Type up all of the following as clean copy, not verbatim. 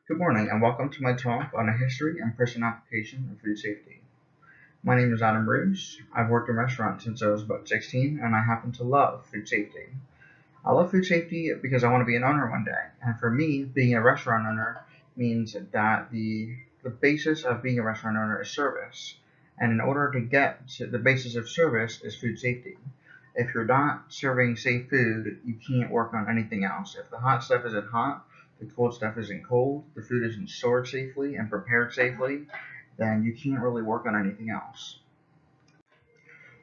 Good morning and welcome to my talk on a history and present application of food safety. My name is Adam Bruce. I've worked in restaurants since I was about 16 and I happen to love food safety. I love food safety because I want to be an owner one day, and for me, being a restaurant owner means that the basis of being a restaurant owner is service, and in order to get to the basis of service is food safety. If you're not serving safe food, you can't work on anything else. If the hot stuff isn't hot, the cold stuff isn't cold, the food isn't stored safely and prepared safely, then you can't really work on anything else.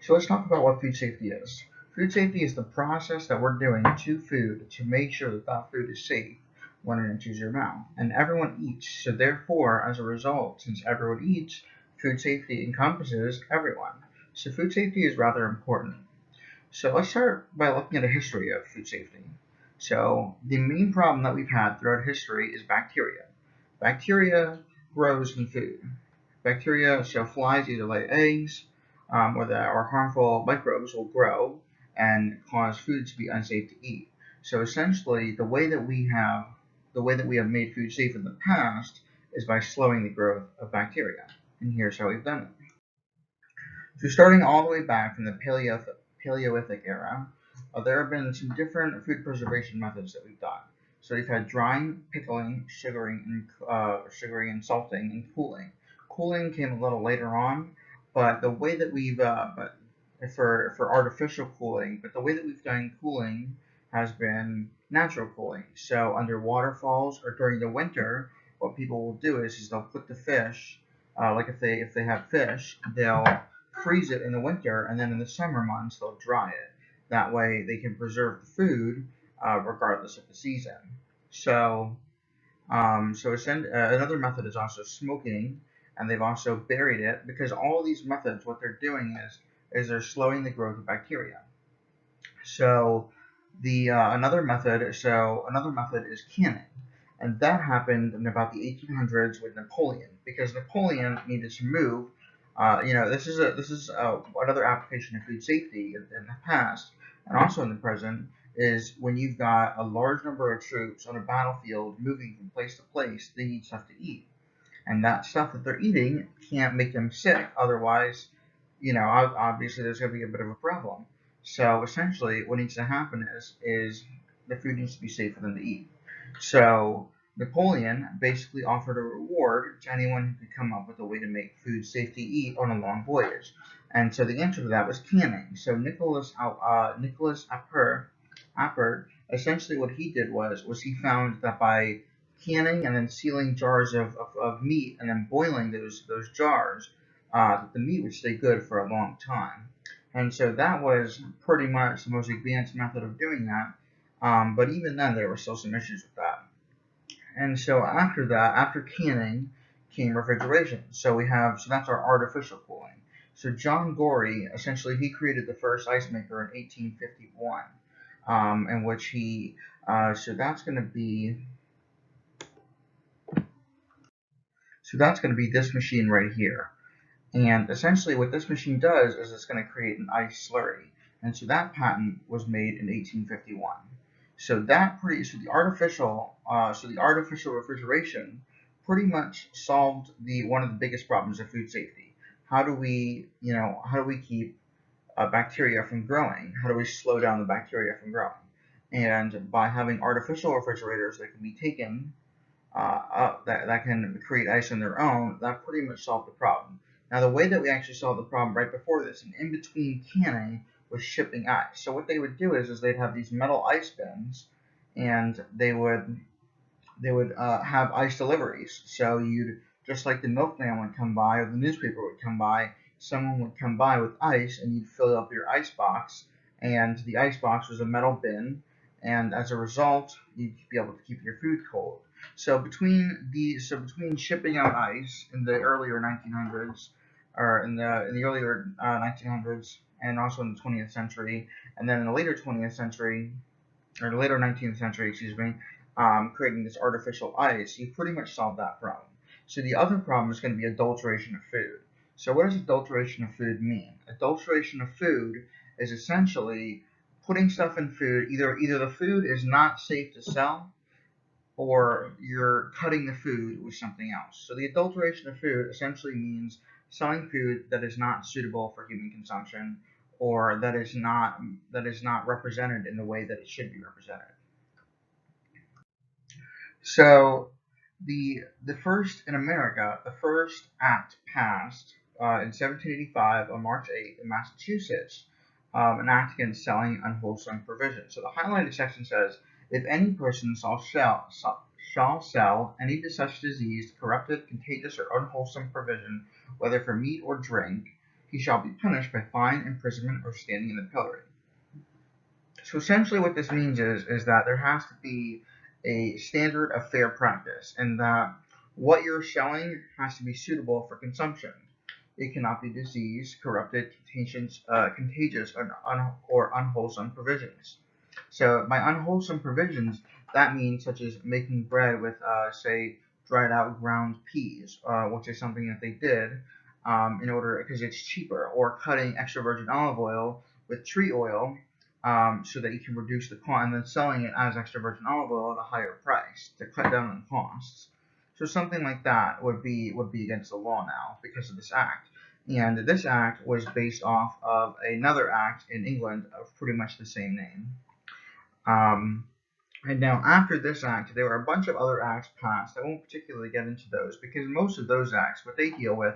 So let's talk about what food safety is. Food safety is the process that we're doing to food to make sure that that food is safe when it enters your mouth. And everyone eats, so therefore, as a result, since everyone eats, food safety encompasses everyone. So food safety is rather important. So let's start by looking at a history of food safety. So the main problem that we've had throughout history is bacteria. Bacteria grows in food. Bacteria, so flies either lay eggs, or harmful microbes will grow and cause food to be unsafe to eat. So essentially, the way that we have made food safe in the past is by slowing the growth of bacteria. And here's how we've done it. So starting all the way back from the Paleolithic era, there have been some different food preservation methods that we've done. So we've had drying, pickling, sugaring and salting, and cooling. Cooling came a little later on, but the way that but for artificial cooling, but the way that we've done cooling has been natural cooling. So under waterfalls or during the winter, what people will do is they'll put the fish, like if they have fish, they'll freeze it in the winter, and then in the summer months they'll dry it. That way they can preserve the food regardless of the season. So, another method is also smoking, and they've also buried it because all of these methods, what they're doing is they're slowing the growth of bacteria. So, the another method is canning, and that happened in about the 1800s with Napoleon because Napoleon needed to move. This is another application of food safety in the past and also in the present is when you've got a large number of troops on a battlefield moving from place to place, they need stuff to eat, and that stuff that they're eating can't make them sick. Otherwise, obviously there's going to be a bit of a problem. So essentially, what needs to happen is the food needs to be safe for them to eat. So Napoleon basically offered a reward to anyone who could come up with a way to make food safe to eat on a long voyage. And so the answer to that was canning. So Nicholas Appert, essentially what he did was he found that by canning and then sealing jars of meat and then boiling those jars, that the meat would stay good for a long time. And so that was pretty much the most advanced method of doing that. But even then, there were still some issues with that. And so after that, after canning, came refrigeration. So that's our artificial cooling. So John Gorey, essentially, he created the first ice maker in 1851, in which so that's going to be this machine right here. And essentially what this machine does is it's going to create an ice slurry. And so that patent was made in 1851. So the artificial refrigeration pretty much solved one of the biggest problems of food safety. How do we keep bacteria from growing? How do we slow down the bacteria from growing? And by having artificial refrigerators that can be taken that can create ice on their own, that pretty much solved the problem. Now, the way that we actually solved the problem right before this, and in between canning, was shipping ice. So what they would do is they'd have these metal ice bins, and they would have ice deliveries. So you'd just like the milkman would come by or the newspaper would come by, someone would come by with ice, and you'd fill up your ice box, and the ice box was a metal bin, and as a result, you'd be able to keep your food cold. So between shipping out ice in the earlier 1900s, or in the earlier 1900s, and also in the 20th century, and then in the later 20th century, or the later 19th century, excuse me, creating this artificial ice, you pretty much solved that problem. So the other problem is going to be adulteration of food. So what does adulteration of food mean? Adulteration of food is essentially putting stuff in food. Either the food is not safe to sell, or you're cutting the food with something else. So the adulteration of food essentially means selling food that is not suitable for human consumption, or that is not represented in the way that it should be represented. So the first in America, the first act passed in 1785 on March 8th in Massachusetts, an act against selling unwholesome provisions. So the highlighted section says, if any person shall sell any to such diseased, corrupted, contagious, or unwholesome provision, whether for meat or drink, he shall be punished by fine, imprisonment, or standing in the pillory. So essentially what this means is that there has to be a standard of fair practice, and that what you're selling has to be suitable for consumption. It cannot be diseased, corrupted, contagious, or unwholesome provisions. So by unwholesome provisions, that means such as making bread with, say, dried out ground peas, which is something that they did in order because it's cheaper, or cutting extra virgin olive oil with tree oil so that you can reduce the cost, and then selling it as extra virgin olive oil at a higher price to cut down on costs. So something like that would be against the law now because of this act. And this act was based off of another act in England of pretty much the same name. And now after this act, there were a bunch of other acts passed. I won't particularly get into those because most of those acts, what they deal with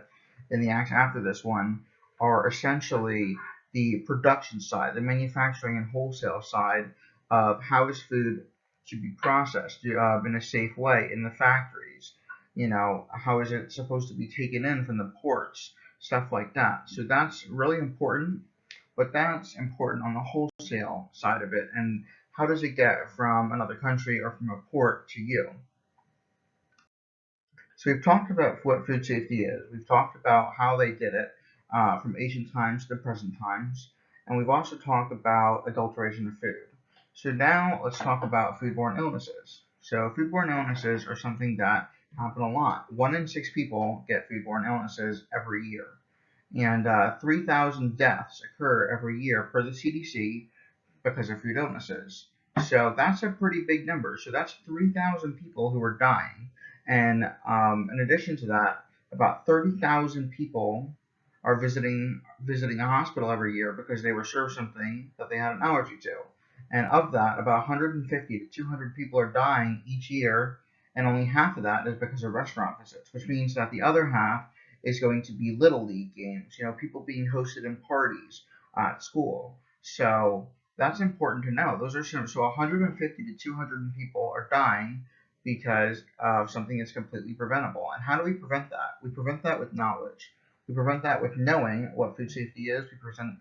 in the acts after this one, are essentially the production side, the manufacturing and wholesale side of how is food to be processed in a safe way in the factories. How is it supposed to be taken in from the ports, stuff like that. So that's really important, but that's important on the wholesale side of it. And how does it get from another country or from a port to you? So we've talked about what food safety is. We've talked about how they did it from ancient times to present times. And we've also talked about adulteration of food. So now let's talk about foodborne illnesses. So foodborne illnesses are something that happen a lot. 1 in 6 people get foodborne illnesses every year. And 3,000 deaths occur every year per the CDC because of food illnesses. So that's a pretty big number. So that's 3,000 people who are dying. And in addition to that, about 30,000 people are visiting a hospital every year because they were served something that they had an allergy to. And of that, about 150 to 200 people are dying each year, and only half of that is because of restaurant visits, which means that the other half is going to be little league games, people being hosted in parties at school. So that's important to know. Those are so 150 to 200 people are dying because of something that's completely preventable. And how do we prevent that? We prevent that with knowledge. We prevent that with knowing what food safety is.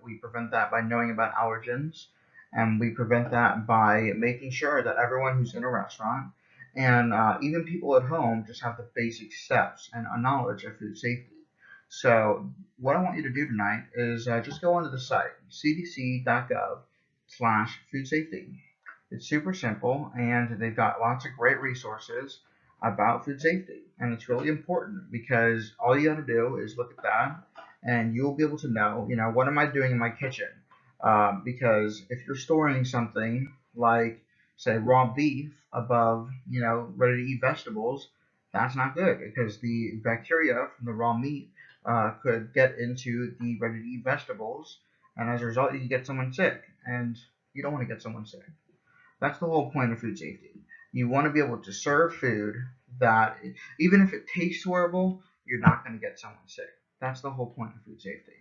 We prevent that by knowing about allergens, and we prevent that by making sure that everyone who's in a restaurant and even people at home just have the basic steps and a knowledge of food safety. So what I want you to do tonight is just go onto the site, cdc.gov/food safety. It's super simple, and they've got lots of great resources about food safety. And it's really important because all you got to do is look at that, and you'll be able to know, what am I doing in my kitchen? Because if you're storing something like, say, raw beef above, ready-to-eat vegetables, that's not good because the bacteria from the raw meat could get into the ready-to-eat vegetables, and as a result, you can get someone sick, and you don't want to get someone sick. That's the whole point of food safety. You want to be able to serve food that, even if it tastes horrible, you're not going to get someone sick. That's the whole point of food safety.